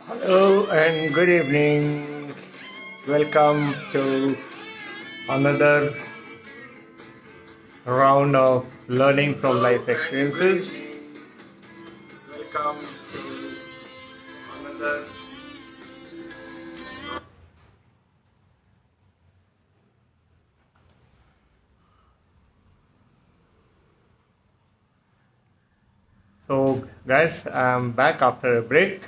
Hello and good evening. Welcome to another round of learning from life experiences. Welcome to another. So, guys, I'm back after a break.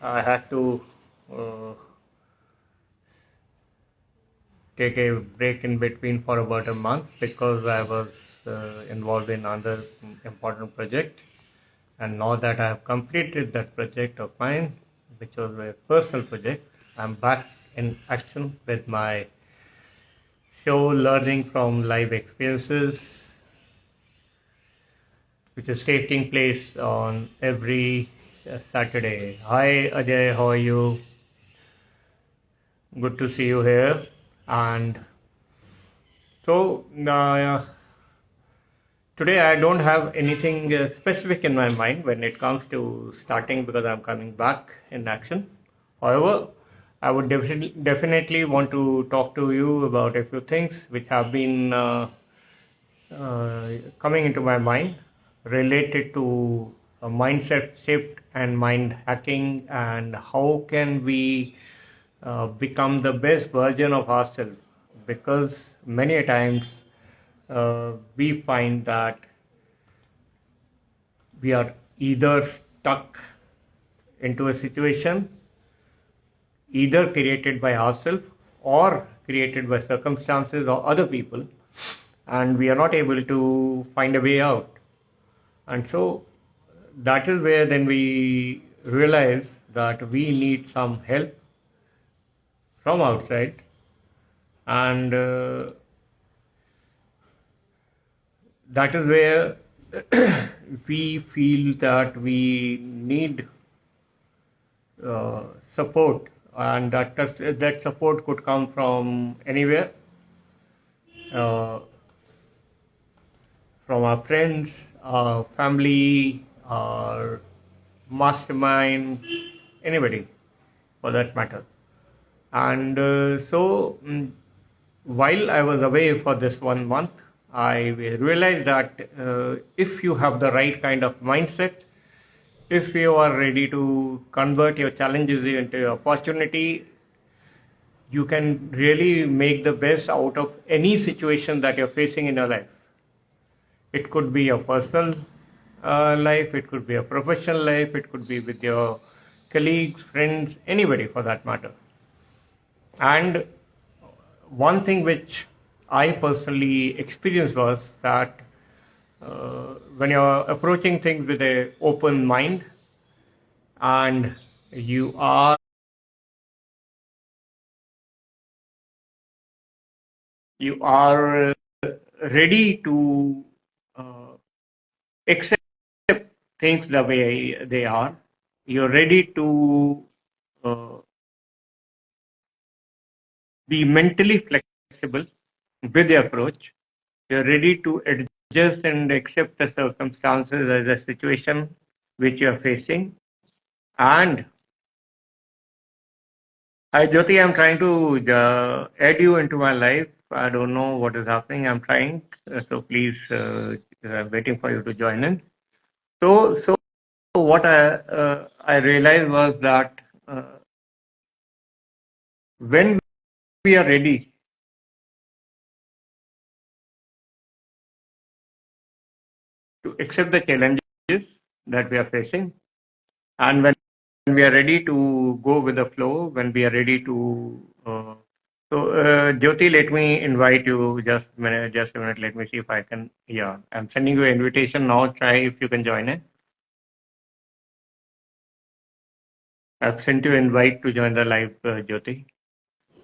I had to uh, take a break in between for about a month because I was involved in another important project. And now that I have completed that project of mine, which was a personal project, I'm back in action with my show Learning from Live Experiences, which is taking place on every Saturday. Hi Ajay, how are you? Good to see you here. And so today I don't have anything specific in my mind when it comes to starting because I'm coming back in action. However, I would definitely want to talk to you about a few things which have been coming into my mind related to a mindset shift and mind hacking and how can we become the best version of ourselves, because many a times we find that we are either stuck into a situation either created by ourselves or created by circumstances or other people, and we are not able to find a way out. And so that is where then we realize that we need some help from outside, and that is where we feel that we need uh, support, and that support could come from anywhere, uh, from our friends, our family, our mastermind, anybody for that matter. And while I was away for this 1 month, I realized that if you have the right kind of mindset, if you are ready to convert your challenges into opportunity, you can really make the best out of any situation that you're facing in your life. It could be your personal life, it could be a professional life, it could be with your colleagues, friends, anybody for that matter. And one thing which I personally experienced was that when you're approaching things with an open mind and you are ready to uh, accept things the way they are, you're ready to uh, be mentally flexible with the approach. You're ready to adjust and accept the circumstances as a situation which you're facing. And hi, Jyoti, I'm trying to add you into my life. I don't know what is happening. I'm trying. So please, I'm waiting for you to join in. So what I realized was that when we are ready to accept the challenges that we are facing, and when we are ready to go with the flow, when we are ready to Jyoti, let me invite you just a minute. Let me see if I can. Yeah, I'm sending you an invitation now. Try if you can join in. I've sent you an invite to join the live, Jyoti.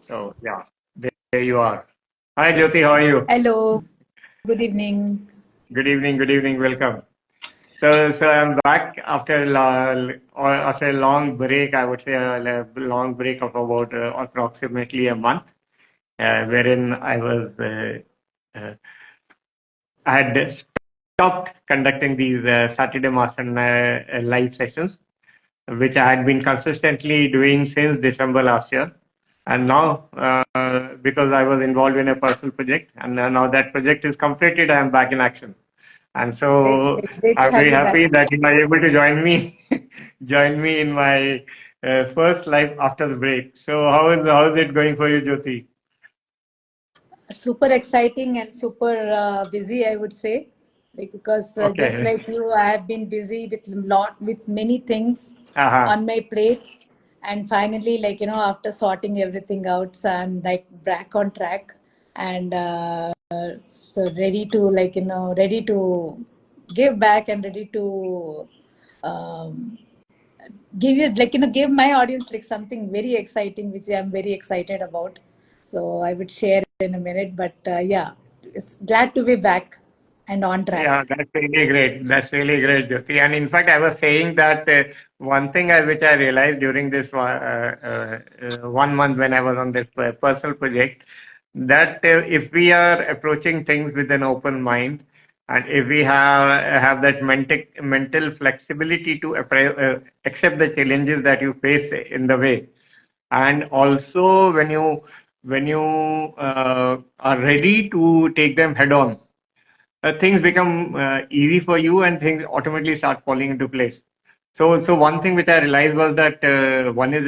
So yeah, there you are. Hi, Jyoti. How are you? Hello, good evening. Good evening. Good evening. Welcome. So I'm back after a long break. I would say a long break of about approximately a month, wherein uh, I had stopped conducting these Saturday Master live sessions. which I had been consistently doing since December last year. And now, because I was involved in a personal project, and now that project is completed, I am back in action. And Great, so great, great to I'm have very you back. happy that you are able to join me, join me in my first live after the break. So how is it going for you, Jyoti? Super exciting and super busy, I would say, like because just Okay. like you, I have been busy with many things Uh-huh. on my plate, and finally, like after sorting everything out, so I'm like back on track, and so ready to ready to give back and ready to um, give you give my audience like something very exciting which I'm very excited about, so I would share in a minute, but yeah, it's glad to be back and on Yeah, track. that's really great. That's really great, Jyoti. And in fact, I was saying that one thing which I realized during this 1 month when I was on this personal project, that if we are approaching things with an open mind, and if we have that mental flexibility to accept the challenges that you face in the way, and also when you are ready to take them head on, things become easy for you and things automatically start falling into place. So one thing which I realized was that one is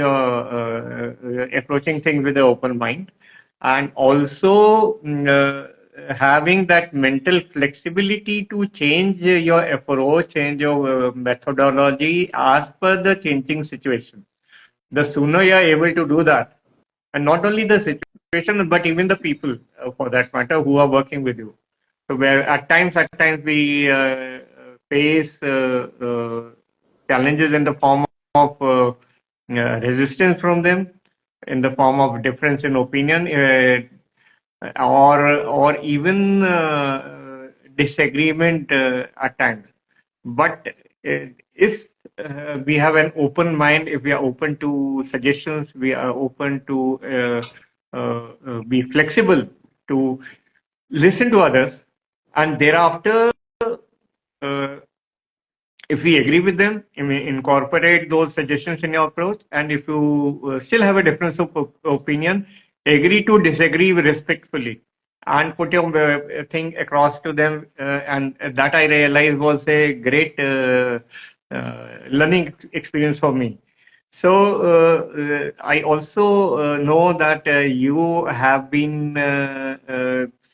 approaching things with an open mind, and also having that mental flexibility to change your approach, change your methodology as per the changing situation. The sooner you are able to do that, and not only the situation, but even the people, for that matter, who are working with you. So where at times we face challenges in the form of resistance from them, in the form of difference in opinion, or even disagreement at times. But if we have an open mind, if we are open to suggestions, we are open to be flexible to listen to others, and thereafter, uh, if we agree with them, incorporate those suggestions in your approach, and if you still have a difference of opinion, agree to disagree respectfully and put your thing across to them. And that I realized was a great learning experience for me. So I also know that you have been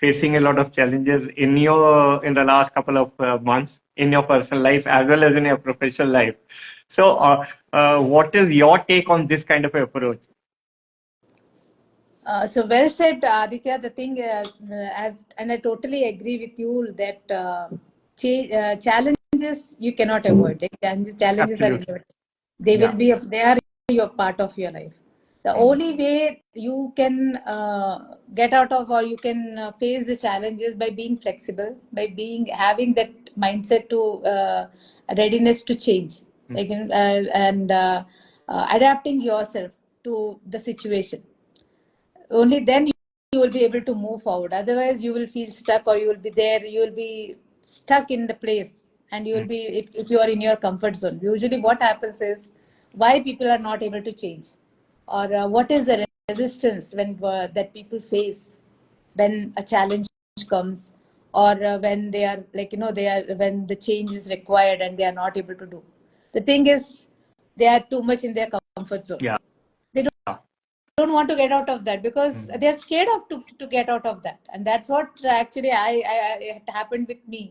facing a lot of challenges in the last couple of months in your personal life as well as in your professional life. So what is your take on this kind of approach? So well said, Aditya. The thing, and I totally agree with you that challenges you cannot avoid. Right? Challenges are Absolutely. inevitable. They will Yeah. be. They are your part of your life. The Mm. only way you can get out of, or you can face the challenges, by being flexible, by being having that mindset to readiness to change, Mm. like and adapting yourself to the situation. Only then you will be able to move forward. Otherwise you will feel stuck, or you will be there, you will be stuck in the place, and you will Mm. be, if you are in your comfort zone. Usually what happens is, why people are not able to change, or what is the resistance when that people face when a challenge comes, or when they are they are, when the change is required and they are not able to do. The thing is, they are too much in their comfort zone. Yeah. They don't want to get out of that because Mm. they're scared of to get out of that, and that's what actually it happened with me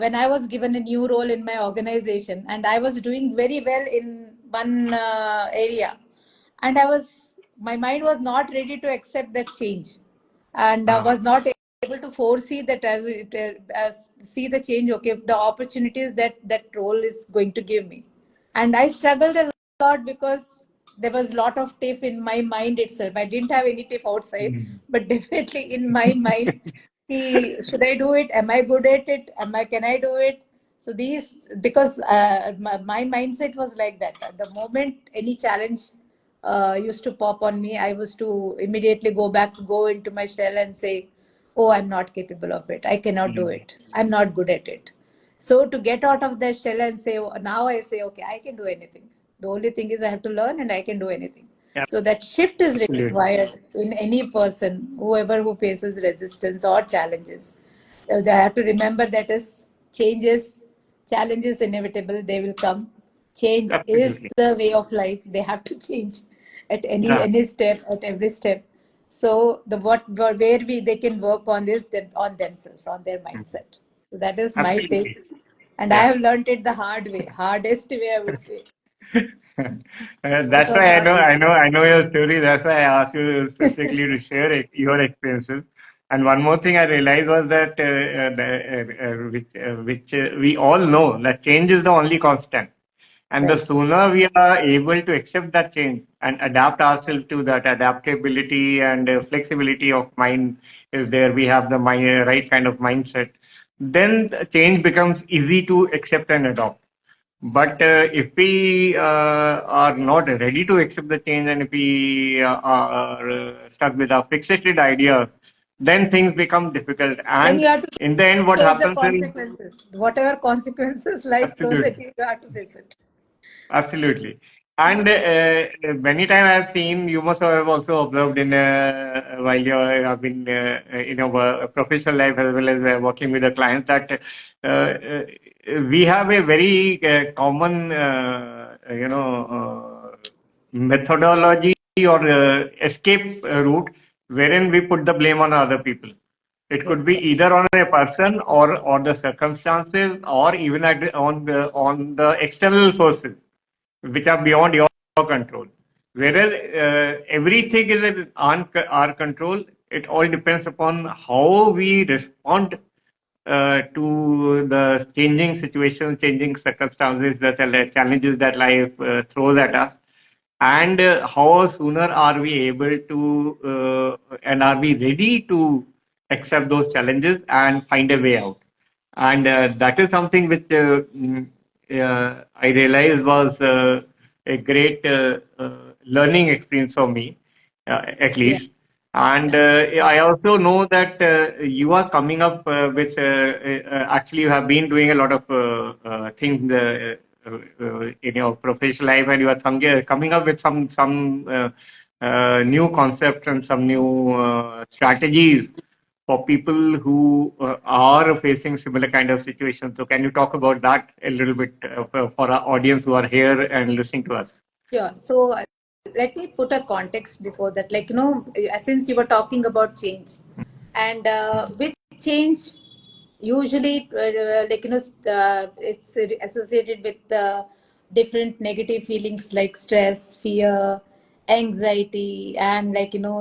when I was given a new role in my organization, and I was doing very well in one area, and my mind was not ready to accept that change, and Ah. was not able to foresee that see the change, okay, the opportunities that that role is going to give me. And I struggled a lot because there was a lot of tiff in my mind itself. I didn't have any tiff outside, Mm. but definitely in my mind, should I do it? Am I good at it? Can I do it? So these, because my mindset was like that. The moment any challenge used to pop on me, I was to immediately go into my shell and say, "Oh, I'm not capable of it. I cannot do Mm. it. I'm not good at it." So to get out of that shell and say, now I say, okay, I can do anything. The only thing is I have to learn and I can do anything. Yeah, So that shift is absolutely. required in any person, whoever who faces resistance or challenges. They have to remember that is changes, challenges inevitable, they will come. Change is Absolutely. the way of life. They have to change at Yeah, any step, at every step. So the where we they can work on this on themselves, on their mhm, mindset. So that is my take. absolutely. And I Yeah. have learned it the hard way, hardest way, I would say. It That's was why not easy. I know your story. That's why I asked you specifically to share your experiences. And one more thing I realized was that which we all know that change is the only constant. And the Right. sooner we are able to accept that change and adapt ourselves to that adaptability and flexibility of mind is there, we have the right kind of mindset, then the change becomes easy to accept and adopt. But if we are not ready to accept the change and if we are stuck with our fixated ideas, then things become difficult. Then you And have to in the end, what face the happens is consequences. Whatever consequences life throws at absolutely. you, you have to face it. Absolutely. And many times I've seen, you must have also observed in while you have been in our professional life as well as working with the clients that we have a very common, methodology or escape route wherein we put the blame on other people. It Yes, could be either on a person or the circumstances or even on the external forces which are beyond your control. Whereas everything is in our control, it all depends upon how we respond to the changing situations, changing circumstances, the challenges that life throws at us, and how sooner are we able to and are we ready to accept those challenges and find a way out. And that is something which I realized was a great learning experience for me, at yeah, least. And yeah, I also know that you are coming up with actually you have been doing a lot of things in your professional life, and you are coming up with some new concepts and some new strategies for people who are facing similar kind of situations. So, can you talk about that a little bit for our audience who are here and listening to us? sure. So let me put a context before that. Since you were talking about change, and with change, usually, it's associated with different negative feelings like stress, fear, anxiety, and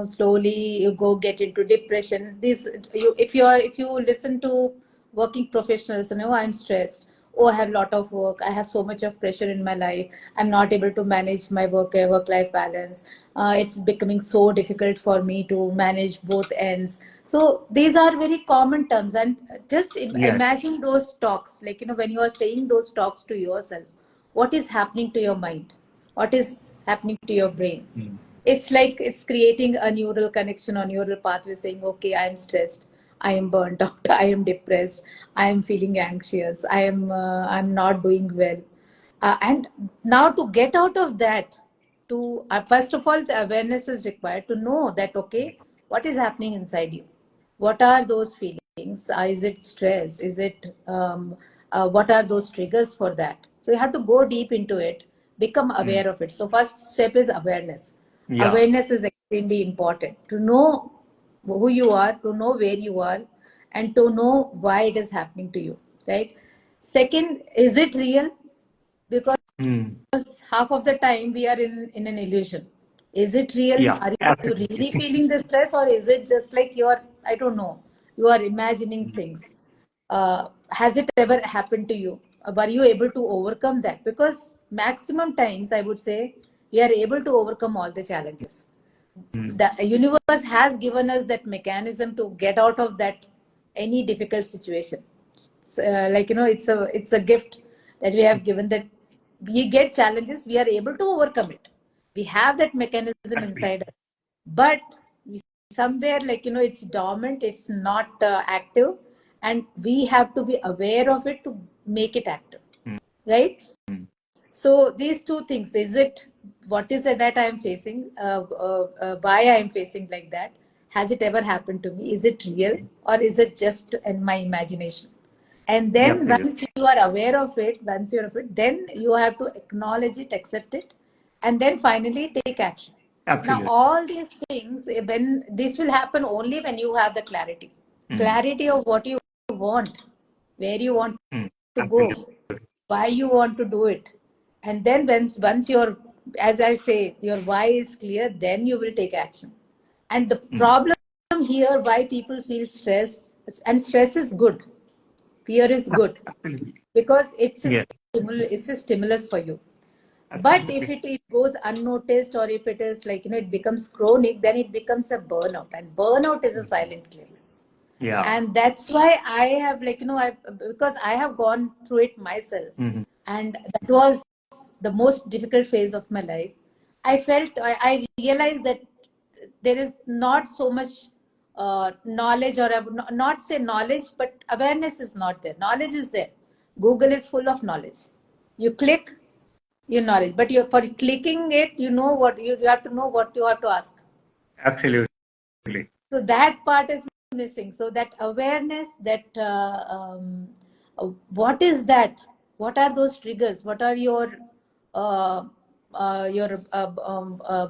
slowly you go get into depression. This you if you listen to working professionals, I'm stressed. Oh, I have a lot of work. I have so much of pressure in my life. I'm not able to manage my work life balance. It's becoming so difficult for me to manage both ends. So these are very common terms, and just Yes. imagine those talks. When you are saying those talks to yourself, what is happening to your mind? What is happening to your brain? Mm. It's like it's creating a neural connection or neural pathway saying, okay, I am stressed, I am burnt out, I am depressed, I am feeling anxious, I'm not doing well. And now to get out of that, to first of all, the awareness is required to know that, okay, what is happening inside you? What are those feelings? Is it stress? Is it what are those triggers for that? So you have to go deep into it, become Mm. aware of it. So first step is awareness. Yeah. Awareness is extremely important to know who you are, to know where you are, and to know why it is happening to you. Right. Second, is it real? Because Mm. half of the time we are in an illusion. Is it real? Yeah. Are you really Absolutely. feeling the stress, or is it just like you're, I don't know, you are imagining Mm. things? Has it ever happened to you? Were you able to overcome that? Because maximum times, I would say, we are able to overcome all the challenges. Mm. The universe has given us that mechanism to get out of that any difficult situation. It's a gift that we have given, that we get challenges, we are able to overcome it. We have that mechanism inside Absolutely. us, but somewhere, it's dormant, it's not active, and we have to be aware of it to make it active, Mm. right? Mm. So these two things, is it, what is it that I am facing, why I am facing like that, has it ever happened to me, is it real, or is it just in my imagination? And then once Absolutely. you are aware of it, once you're of it, then you have to acknowledge it, accept it, and then finally take action. Now Absolutely. all these things, when this will happen only when you have the clarity, clarity of what you want, where you want to go, Absolutely. why you want to do it. And then once your, as I say, your why is clear, then you will take action. And the problem here, why people feel stress, and stress is good, fear is good, Absolutely. because Yes. it's a stimulus for you. But if Absolutely. it goes unnoticed, or if it is like, it becomes chronic, then it becomes a burnout, and burnout is a silent killer. Yeah. And that's why I have, like, because I have gone through it myself, and that was the most difficult phase of my life. I realized that there is not so much knowledge, or not say knowledge, but awareness is not there. Knowledge is there. Google is full of knowledge. You click your knowledge, but you, for clicking it, you have to know what you have to ask. Absolutely. So that part is missing. So that awareness, that what is that, what are those triggers, what are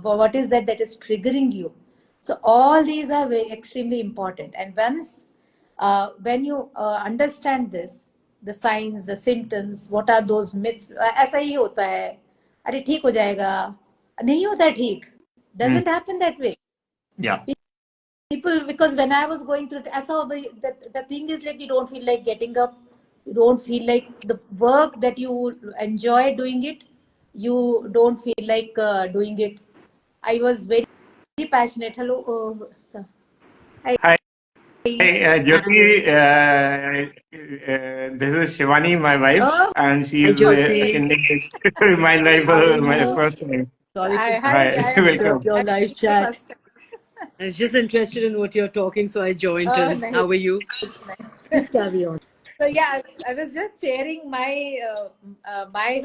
what is that is triggering you. So all these are very extremely important. And once when you understand this, the signs, the symptoms, what are those myths, ऐसा ही होता है, अरे ठीक हो जाएगा, नहीं होता है ठीक, Mm. doesn't happen that way. Yeah. People, because when I was going through it, I saw the thing is, like, you don't feel like getting up, you don't feel like the work that you enjoy doing it, you don't feel like doing it. I was very, very passionate. Hello, sir. Hi. Hi, Jyoti. This is Shivani, my wife, Oh, and she Hi, is Jyoti. attending my life, How are my you? first time. Sorry to hi, Hi, I am disturb welcome. your I live am the chat. first time. I was just interested in what you're talking, so I joined Oh, in. nice, How are you? nice. Please carry on. So yeah, I was just sharing my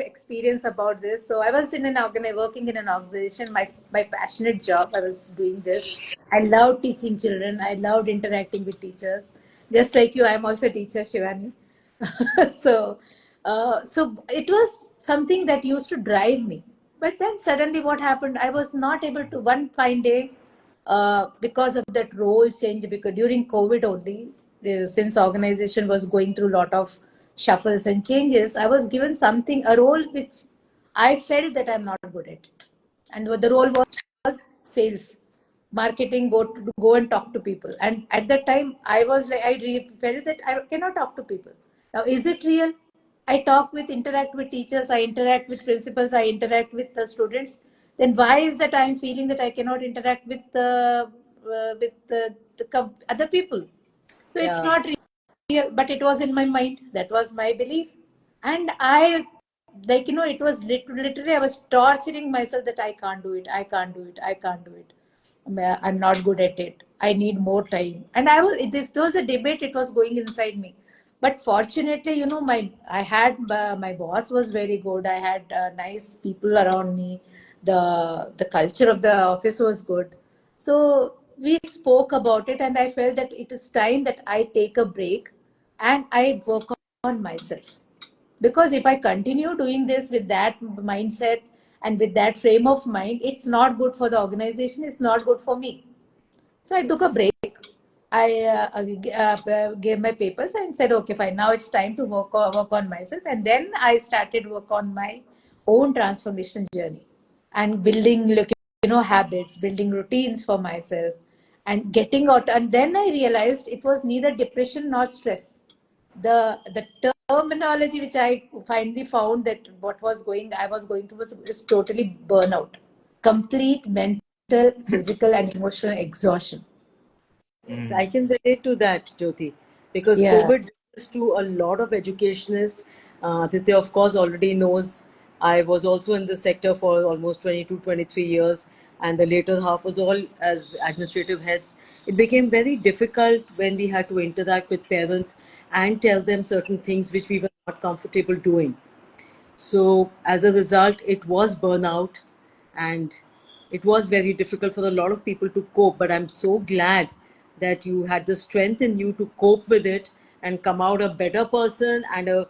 experience about this. So I was in an working in an organization. My passionate job. I was doing this. I loved teaching children. I loved interacting with teachers. Just like you, I'm also a teacher, Shivani. So it was something that used to drive me. But then suddenly, what happened? I was not able to, one fine day, because of that role change, because during COVID only, since organization was going through a lot of shuffles and changes, I was given something, a role which I felt that I'm not good at it. And what the role was sales, marketing, go and talk to people. And at that time, I was like, felt that I cannot talk to people. Now, is it real? I interact with teachers, I interact with principals, I interact with the students. Then why is that I'm feeling that I cannot interact with other people? So it's Yeah. not real, but it was in my mind. That was my belief, and I, like, it was literally, I was torturing myself that I can't do it, I can't do it, I can't do it. I'm not good at it. I need more time. And I was this there was a debate. It was going inside me, but fortunately, I had my boss was very good. I had nice people around me. The culture of the office was good. So we spoke about it, and I felt that it is time that I take a break and I work on myself. Because if I continue doing this with that mindset and with that frame of mind, it's not good for the organization, it's not good for me. So I took a break. I gave my papers and said, okay, fine. Now it's time to work on myself. And then I started work on my own transformation journey and building, habits, building routines for myself, and getting out. And then I realized it was neither depression nor stress. The terminology which I finally found, that what was going I was going through was is totally burnout, complete mental, physical, and emotional exhaustion. Yes, I can relate to that, Jyoti, because Yeah. COVID did this to a lot of educationists. Aditya, of course, already knows I was also in this sector for almost 22, 23 years, and the later half was all as administrative heads. It became very difficult when we had to interact with parents and tell them certain things which we were not comfortable doing. So as a result, it was burnout, and it was very difficult for a lot of people to cope. But I'm so glad that you had the strength in you to cope with it and come out a better person and a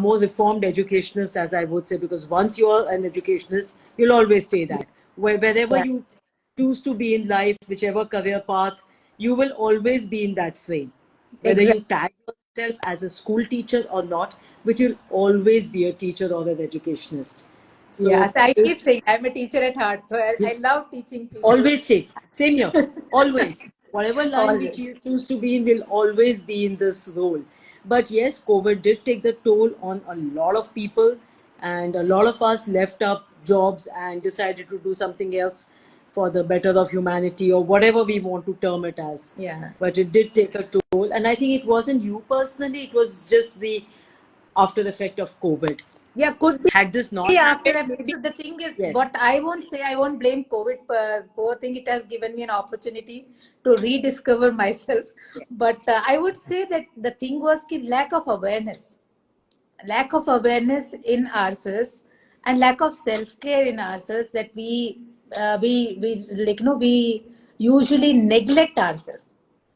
more reformed educationist, as I would say, because once you're an educationist, you'll always stay that. Wherever Yeah, you choose to be in life, whichever career path, you will always be in that frame. Whether exactly. you tag yourself as a school teacher or not, but you'll always be a teacher or an educationist. Yeah, So so I if keep saying I'm a teacher at heart, so I love teaching people. always take, same here, always. Whatever line which Always. you choose to be in will always be in this role. But yes, COVID did take the toll on a lot of people, and a lot of us left up jobs and decided to do something else for the better of humanity, or whatever we want to term it as. Yeah. But it did take a toll, and I think it wasn't you personally, it was just the after effect of COVID. Yeah, could be Had this not after happened, effects. maybe So the thing is, yes. what I won't say, I won't blame COVID. Poor thing, it has given me an opportunity to rediscover myself. But I would say that the thing was ki lack of awareness in ourselves, and lack of self care in ourselves, that we like we usually neglect ourselves,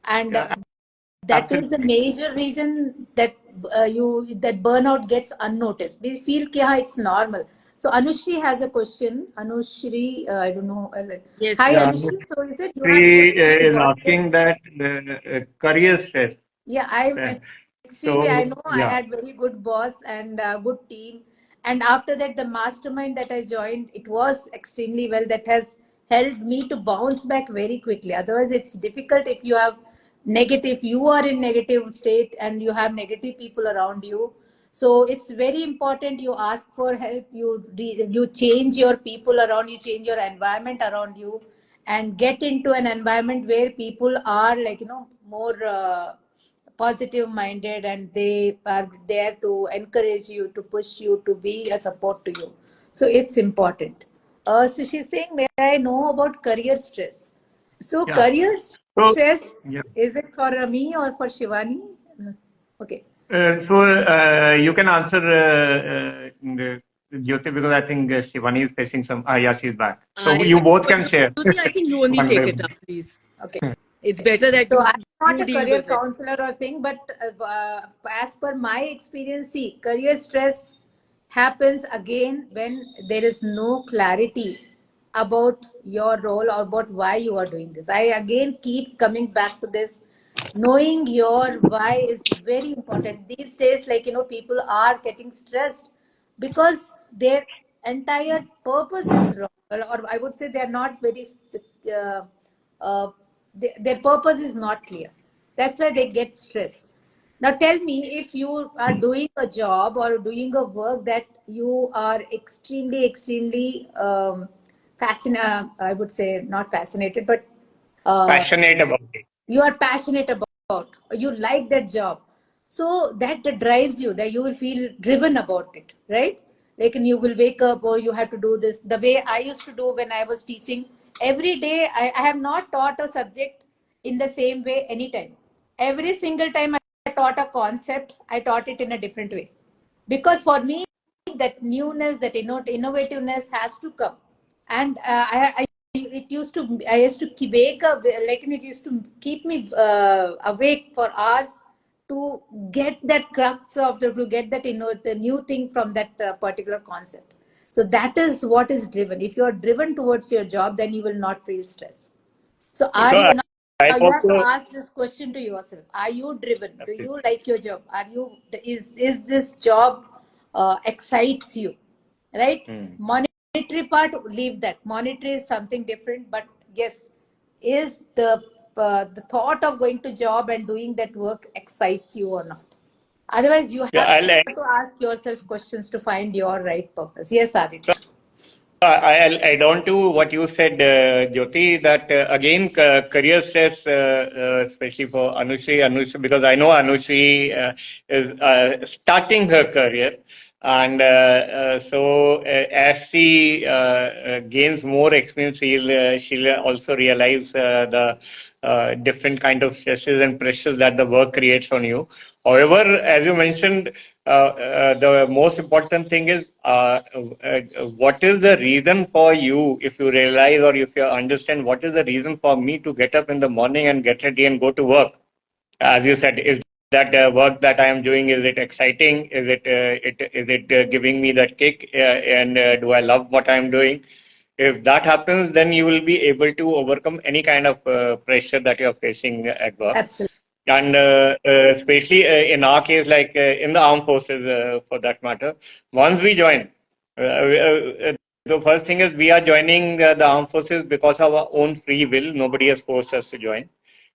and Yeah, that is the absolutely. major reason that that burnout gets unnoticed. We feel कि हाँ, it's normal. So Anushri has a question. Anushri, I don't know. Yes, Hi Yeah, please. Anushri. So is it you had Sri question is about asking this? that career stress. Yeah, I Uh, extremely. I so know I yeah, had very good boss and good team, and after that, the mastermind that I joined, it was extremely well. That has helped me to bounce back very quickly. Otherwise, it's difficult if you have negative. You are in negative state and you have negative people around you. So it's very important you ask for help. You change your people around you, change your environment around you, and get into an environment where people are like more. Positive minded, and they are there to encourage you, to push you, to be a support to you. So it's important. So she's saying, may I know about career stress? So yeah. career So yeah. stress, is it for me or for Shivani? Okay. You can answer Jyoti, because I think Shivani is facing some. Ah, yeah, she's back. So I you both but can share Jyoti, I think you only one by take it one. up, please. Okay. It's better that So you I'm not you a deal career with it. counselor or thing, but as per my experience, see, career stress happens again when there is no clarity about your role or about why you are doing this. I again keep coming back to this. Knowing your why is very important. These days, people are getting stressed because their entire purpose is wrong, or I would say they are not very uh, uh, their purpose is not clear. That's why they get stressed. Now tell me, if you are doing a job or doing a work that you are extremely fascinated, I would say not fascinated, but uh, Passionate about it. you are passionate about, you like that job, so that drives you, that you will feel driven about it, right? Like, and you will wake up, or you have to do this the way I used to do when I was teaching. Every day I have not taught a subject in the same way anytime. Every single time I taught a concept, I taught it in a different way, because for me that newness, that innovativeness has to come. And I it used to I used to wake up, like, and it used to keep me awake for hours to get that crux of to get that the new thing from that particular concept. So that is what is driven. If you are driven towards your job, then you will not feel stress. So are So you now? I You have to also ask this question to yourself: are you driven? Do you like your job? Are you is this job excites you? Right? Hmm. Monetary part, leave that. Monetary is something different, but yes, is the thought of going to job and doing that work excites you or not? Otherwise, you Yeah, have to ask yourself questions to find your right purpose. Yes, Aditya. I'll add on to what you said, Jyoti, that again, career stress, especially for Anushri, because I know Anushri is starting her career. And as she gains more experience, she'll also realize the different kind of stresses and pressures that the work creates on you. However, as you mentioned, the most important thing is what is the reason for you, if you realize or if you understand what is the reason for me to get up in the morning and get ready and go to work. As you said, is that work that I am doing, is it exciting? Is it giving me that kick? And do I love what I am doing? If that happens, then you will be able to overcome any kind of pressure that you are facing at work. Absolutely. And especially in our case, like in the armed forces, for that matter, once we join, the first thing is we are joining the armed forces because of our own free will. Nobody has forced us to join.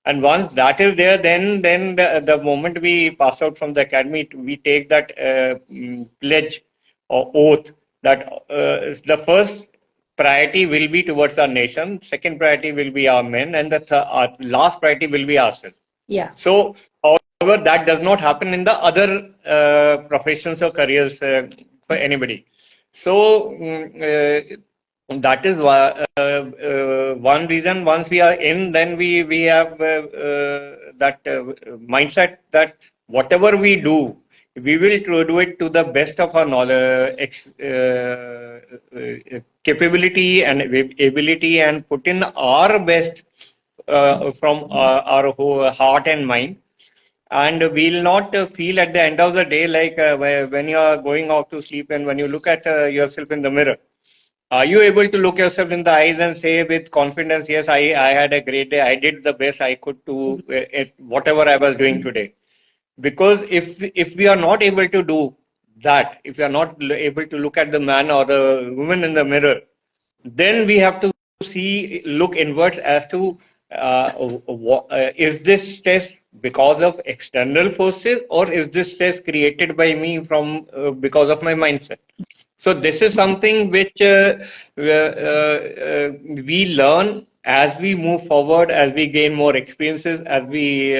And once that is there, then the moment we pass out from the academy, we take that pledge or oath that the first priority will be towards our nation, second priority will be our men, and the last priority will be ourselves. Yeah. So, however, that does not happen in the other professions or careers for anybody. So, that is why one reason. Once we are in, then we have that mindset that whatever we do, we will do it to the best of our knowledge, capability and ability, and put in our best from our whole heart and mind. And we'll not feel at the end of the day like when you are going out to sleep and when you look at yourself in the mirror. Are you able to look yourself in the eyes and say with confidence, yes, I had a great day. I did the best I could to whatever I was doing today. Because if we are not able to do that, if we are not able to look at the man or the woman in the mirror, then we have to look inwards as to is this stress because of external forces or is this stress created by me from because of my mindset. So this is something which we learn as we move forward, as we gain more experiences, as we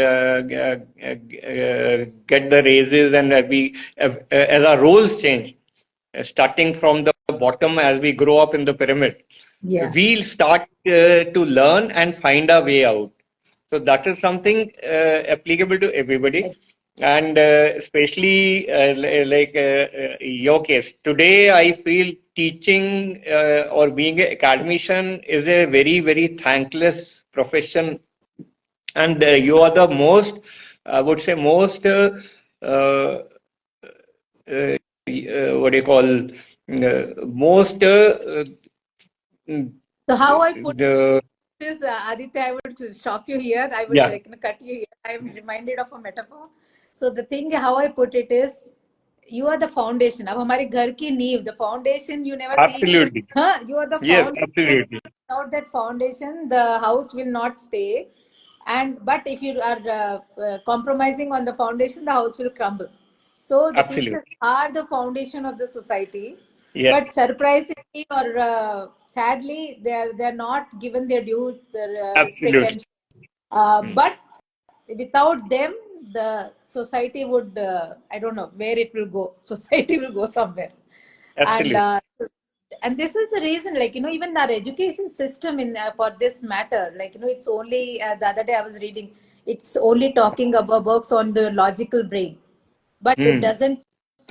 get the raises, and as our roles change, starting from the bottom as we grow up in the pyramid, Yeah. we'll start to learn and find our way out. So that is something applicable to everybody, and especially like your case. Today, I feel teaching or being an academician is a very, very thankless profession, and you are the most, I would say, most uh, what do you call most So how I put the this, Aditya, I would stop you here. I would yeah, like cut you here. I am reminded of a metaphor. So the thing, how I put it is, you are the foundation. अब हमारे घर की नींव, the foundation you never see. absolutely, Huh? You are the yes, foundation. absolutely, Without that foundation, the house will not stay. And but if you are compromising on the foundation, the house will crumble. So the teachers absolutely, are the foundation of the society. yes, But surprisingly or sadly, they're not given their due, their respect, absolutely, and but without them, the society would I don't know where it will go. Society will go somewhere, and absolutely. this is the reason, like even our education system in for this matter, like it's only the other day I was reading, it's only talking about works on the logical brain, but it Hmm. doesn't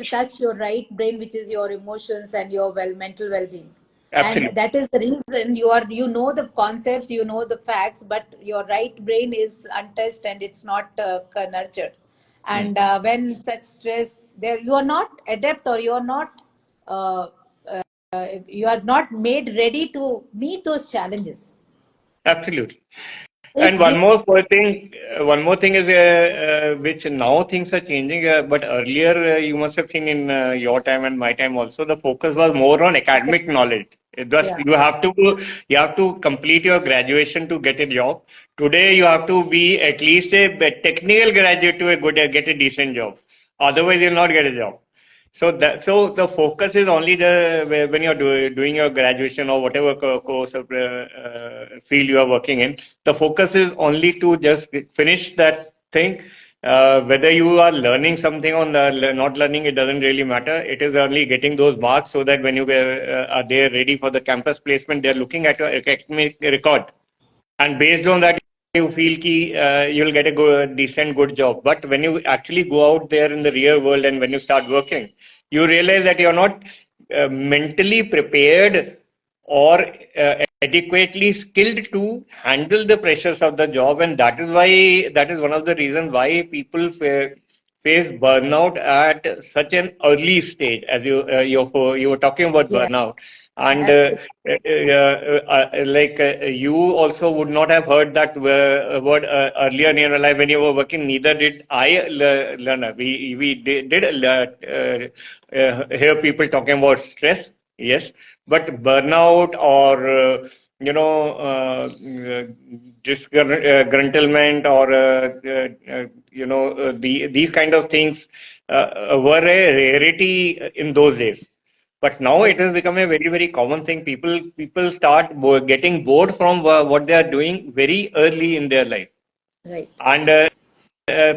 touch your right brain, which is your emotions and your mental well-being. And Absolutely. that is the reason you know the concepts, you know the facts, but your right brain is untouched and it's not nurtured. Hmm. And when such stress there, you are not adept, or uh, you are not made ready to meet those challenges. Absolutely. If And this one more thing is which now things are changing. But earlier, you must have seen in your time and my time also, the focus was more on academic knowledge. Thus, yeah, you have to complete your graduation to get a job. Today, you have to be at least a technical graduate to get a decent job. Otherwise, you'll not get a job. So the focus is only when you're doing your graduation or whatever course or field you are working in. The focus is only to just finish that thing. Whether you are learning something or not learning, it doesn't really matter. It is only getting those marks so that when you are there ready for the campus placement, they're looking at your academic record, and based on that, you feel ki you'll get a decent, good job. But when you actually go out there in the real world and when you start working, you realize that you're not mentally prepared or adequately skilled to handle the pressures of the job, and that is one of the reasons why people face burnout at such an early stage. As you were talking about Yeah, burnout, and absolutely. you also would not have heard that word earlier in your life when you were working. Neither did I learn. We did hear people talking about stress, yes, but burnout or disgruntlement or these kind of things were a rarity in those days. But now Right, it has become a very, very common thing. People start getting bored from what they are doing very early in their life. right. And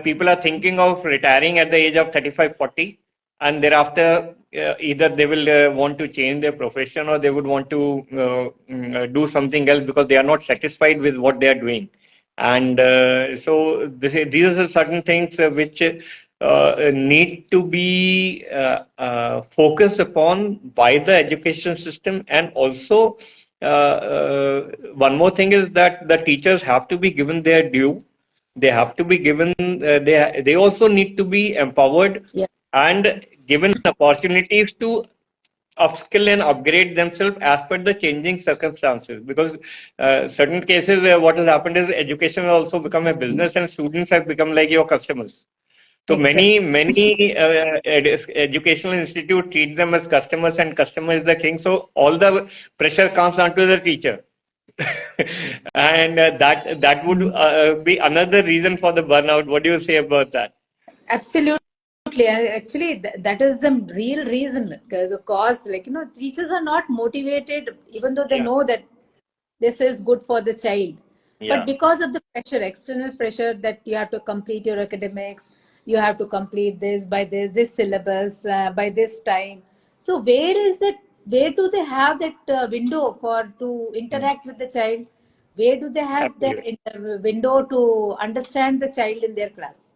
people are thinking of retiring at the age of 35, 40, and thereafter either they will want to change their profession or they would want to do something else because they are not satisfied with what they are doing. And these are certain things which need to be focused upon by the education system. And also, one more thing is that the teachers have to be given their due. They have to be given, they also need to be empowered Yeah, and given opportunities to upskill and upgrade themselves as per the changing circumstances. Because certain cases, what has happened is education has also become a business, and students have become like your customers. So exactly. many educational institute treat them as customers, and customer is the king. So all the pressure comes onto the teacher, and that would be another reason for the burnout. What do you say about that? Absolutely. Actually, that is the real reason. The cause, teachers are not motivated, even though they Yeah, know that this is good for the child. But yeah, because of the pressure, external pressure that you have to complete your academics, you have to complete this by this syllabus by this time. So where is that? Where do they have that window for to mm, interact with the child? Where do they have that absolutely. window to understand the child in their class?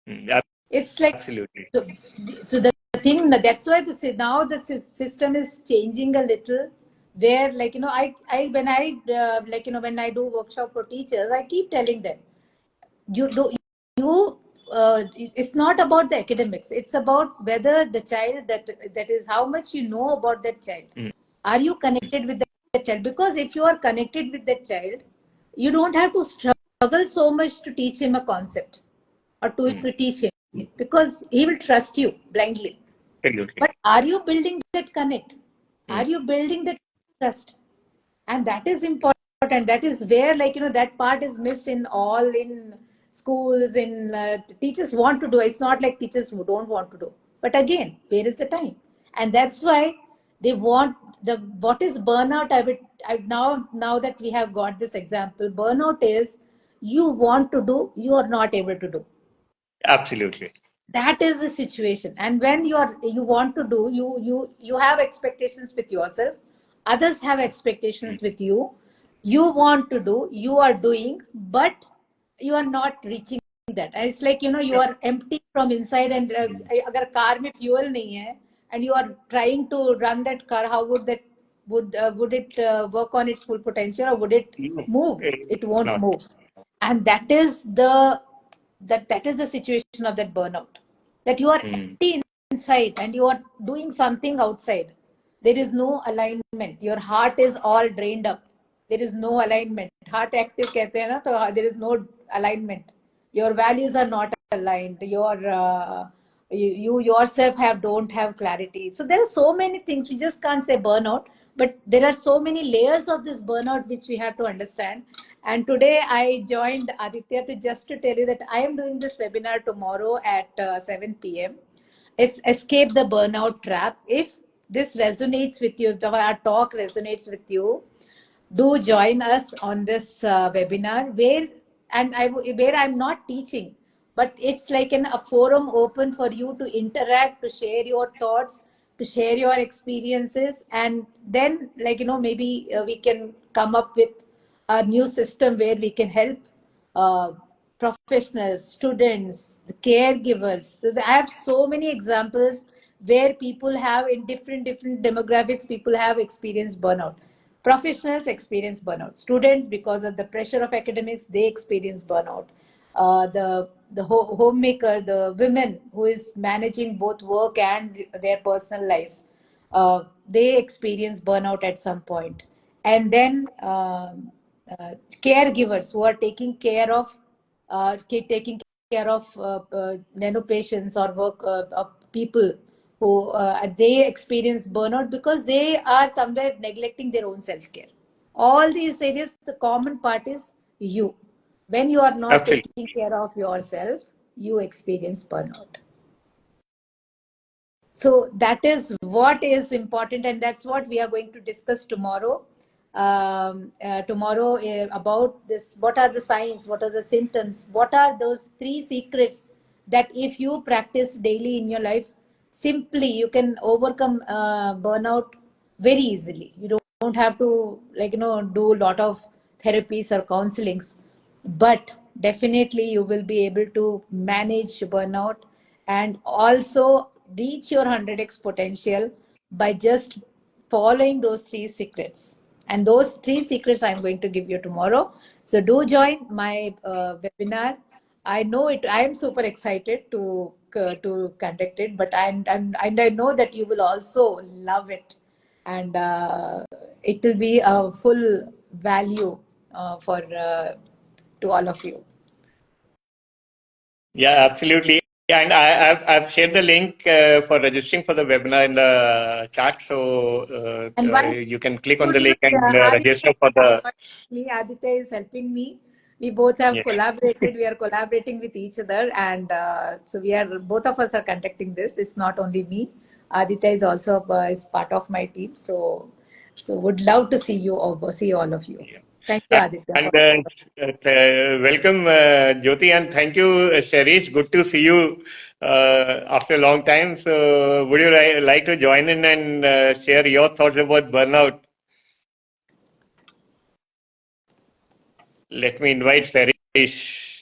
Mm, It's like absolutely. so. So the thing that's why now the system is changing a little. Where I when I when I do workshop for teachers, I keep telling them you do you it's not about the academics. It's about whether the child that is how much you know about that child. Mm, Are you connected with that child? Because if you are connected with that child, you don't have to struggle so much to teach him a concept or mm, to teach him, because he will trust you blindly. absolutely. But are you building that connect? Are Mm, you building that trust? And that is important. That is where that part is missed in all in schools. In teachers want to do. It's not like teachers who don't want to do. But again, where is the time? And that's why they want the what is burnout. I now that we have got this example, burnout is you want to do, you are not able to do. absolutely. That is the situation. And when you want to do, you have expectations with yourself, others have Mm, expectations with you. You want to do, you are doing, but you are not reaching that. And it's like you yeah, are empty from inside. And mm, agar car mein fuel nahi hai and you are trying to run that car, how would that would it work on its full potential, or would it no, move? It won't not. move. And that is the situation of that burnout, that you are Mm, empty inside and you are doing something outside. There is no alignment. Your heart is all drained up. There is no alignment. Heart active कहते हैं ना, so there is no alignment. Your values are not aligned. You yourself don't have clarity. So there are so many things. We just can't say burnout, but there are so many layers of this burnout which we have to understand. And today I joined Aditya to tell you that I am doing this webinar tomorrow at 7 p.m. It's escape the burnout trap. If this resonates with you, if our talk resonates with you, do join us on this webinar where I'm not teaching, but it's like a forum open for you to interact, to share your thoughts, to share your experiences. And then maybe we can come up with a new system where we can help uh, professionals, students, the caregivers. So I have so many examples where people have in different demographics, people have experienced burnout. Professionals experience burnout. Students, because of the pressure of academics, they experience burnout. The homemaker, the women who is managing both work and their personal lives, they experience burnout at some point. And then caregivers who are taking care of nano patients or work of people who they experience burnout because they are somewhere neglecting their own self care. All these areas, the common part is you. When you are not Absolutely. taking care of yourself, you experience burnout. So that is what is important, and that's what we are going to discuss tomorrow. Tomorrow about this: what are the signs, what are the symptoms, what are those three secrets that if you practice daily in your life, simply you can overcome burnout very easily. You don't have to do a lot of therapies or counselings, but definitely you will be able to manage burnout and also reach your 100x potential by just following those three secrets. And those three secrets I'm going to give you tomorrow. So do join my webinar. I know it. I am super excited to conduct it, but and I know that you will also love it, and it will be a full value for to all of you. Yeah, absolutely. And I've shared the link for registering for the webinar in the chat, so And one you can click on good the news, link and Aditya register is for the. me. Aditya is helping me. We both have Yeah. collaborated. We are collaborating with each other, and so we are both of us are conducting this. It's not only me. Aditya is also is part of my team. So would love to see all of you. Yeah. Thank you, Aditya. And welcome, Jyoti, and thank you, Sharish. Good to see you after a long time. So, would you like to join in and share your thoughts about burnout? Let me invite Sharish,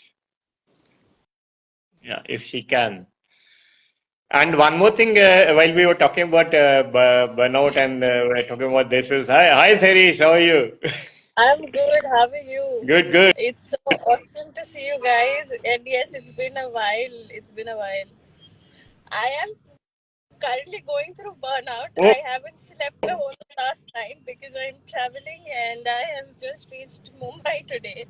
yeah, if she can. And one more thing, while we were talking about burnout and we were talking about this is hi, Sharish, how are you? I'm good. How are you? Good, good. It's so awesome to see you guys. And yes, it's been a while. It's been a while. I am currently going through burnout. Oh, I haven't slept the whole of last night because I'm traveling and I have just reached Mumbai today.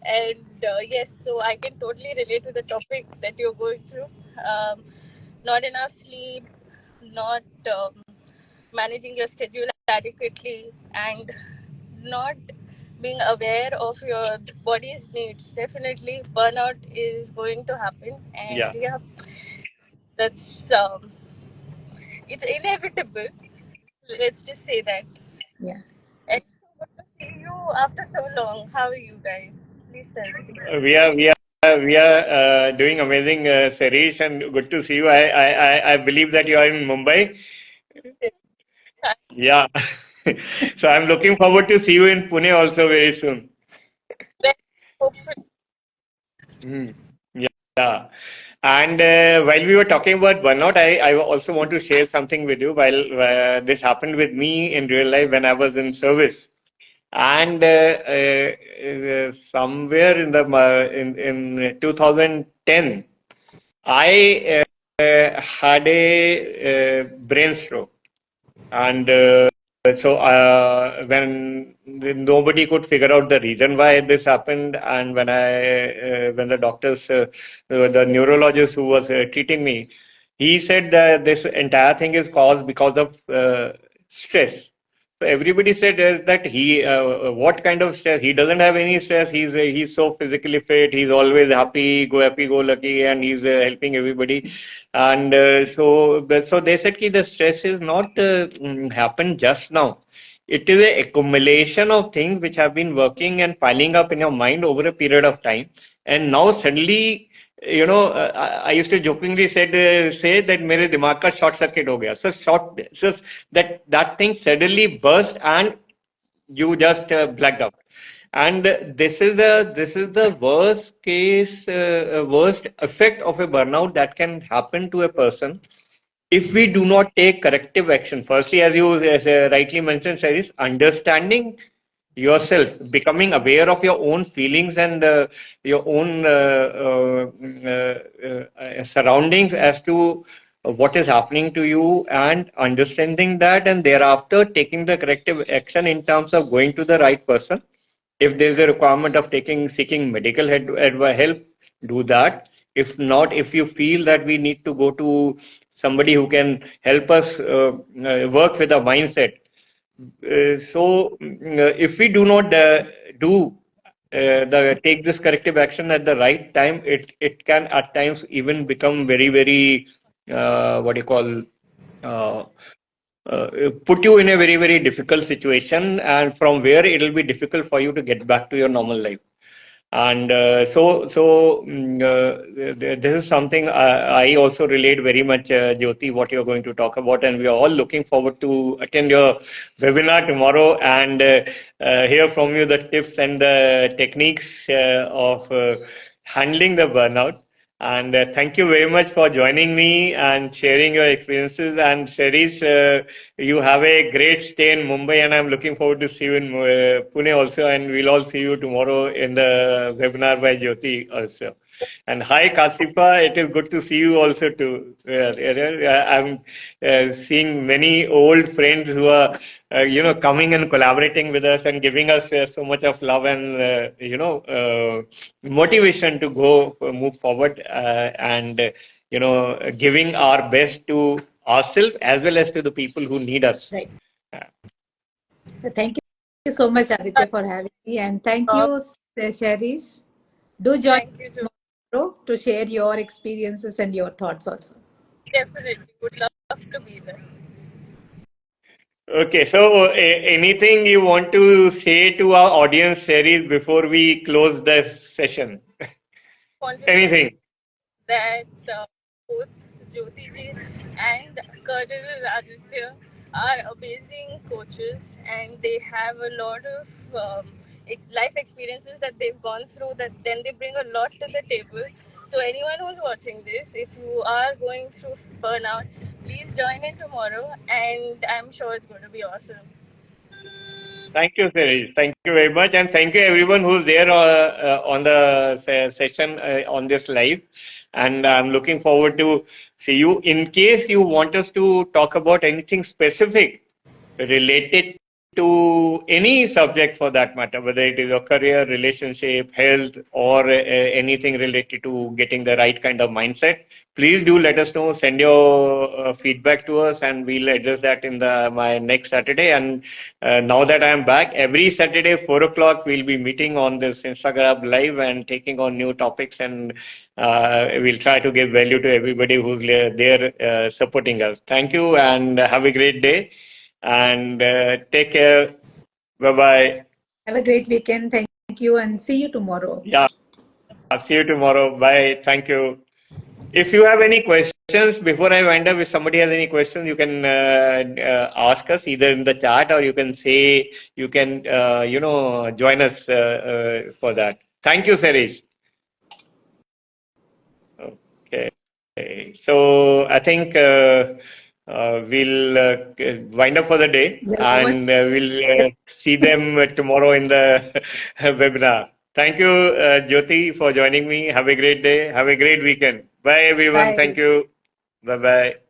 And yes, so I can totally relate to the topic that you're going through. Um, not enough sleep, not managing your schedule adequately, and not being aware of your body's needs. Definitely burnout is going to happen, and yeah. yeah, that's it's inevitable. Let's just say that. Yeah. And so good to see you after so long. How are you guys? Please tell me. We are doing amazing, Sarish, and good to see you. I believe that you are in Mumbai. Yeah. So I'm looking forward to see you in Pune also very soon. Hopefully, Hmm. Yeah. And while we were talking about burnout, I also want to share something with you. While this happened with me in real life when I was in service, and somewhere in the in 2010. I had a brain stroke, and when nobody could figure out the reason why this happened, and when the doctors, the neurologist who was treating me, he said that this entire thing is caused because of stress. So everybody said that what kind of stress? He doesn't have any stress. He's so physically fit. He's always happy go lucky, and he's helping everybody. And so they said that the stress is not happened just now. It is a accumulation of things which have been working and piling up in your mind over a period of time, and now suddenly I used to jokingly say that मेरे दिमाग का short circuit हो गया. So that thing suddenly burst and you just blacked out. And this is the worst case, worst effect of a burnout that can happen to a person if we do not take corrective action. Firstly, as you rightly mentioned, Saris, understanding yourself, becoming aware of your own feelings and your own surroundings as to what is happening to you, and understanding that, and thereafter taking the corrective action in terms of going to the right person. If there's a requirement of seeking medical help, do that. If not, if you feel that we need to go to somebody who can help us work with a mindset, if we do not do the take this corrective action at the right time, it can at times even become very, very what do you call, uh, put you in a very, very difficult situation, and from where it will be difficult for you to get back to your normal life. And this is something I also relate very much, Jyoti, what you're going to talk about, and we are all looking forward to attend your webinar tomorrow and hear from you the tips and the techniques of handling the burnout. And thank you very much for joining me and sharing your experiences. And Sharish, you have a great stay in Mumbai, and I'm looking forward to see you in Pune also. And we'll all see you tomorrow in the webinar by Jyoti also. And hi, Kasipa. It is good to see you also too. I'm seeing many old friends who are, coming and collaborating with us and giving us so much of love and, motivation to go move forward, and, giving our best to ourselves as well as to the people who need us. Right. Thank you so much, Aditya, for having me, and thank you, Sharish. Do join Thank you, too. tomorrow to share your experiences and your thoughts also. Definitely. Would love to be there. Okay, so anything you want to say to our audience, series, before we close the session? Wanted to Anything? say that both Jyoti ji and Colonel Aditya are amazing coaches, and they have a lot of life experiences that they've gone through, that then they bring a lot to the table. So anyone who's watching this, if you are going through burnout, please join in tomorrow, and I'm sure it's going to be awesome. Thank you, Sirish. Thank you very much. And thank you everyone who's there on the session on this live. And I'm looking forward to see you. In case you want us to talk about anything specific related to any subject for that matter, whether it is a career, relationship, health, or anything related to getting the right kind of mindset, please do let us know. Send your feedback to us, and we'll address that in my next Saturday. And now that I am back, every Saturday 4 o'clock, we'll be meeting on this Instagram live and taking on new topics, and we'll try to give value to everybody who's there supporting us. Thank you, and have a great day. And take care. Bye bye. Have a great weekend. Thank you, and see you tomorrow. Yeah, see you tomorrow. Bye. Thank you. If you have any questions before I wind up, if somebody has any questions, you can ask us either in the chat, or you can say, you can, join us for that. Thank you, Sarish. Okay. So I think we'll wind up for the day, and we'll see them tomorrow in the webinar. Thank you, Jyoti, for joining me. Have a great day. Have a great weekend. Bye, everyone. Bye. Thank you. Bye bye.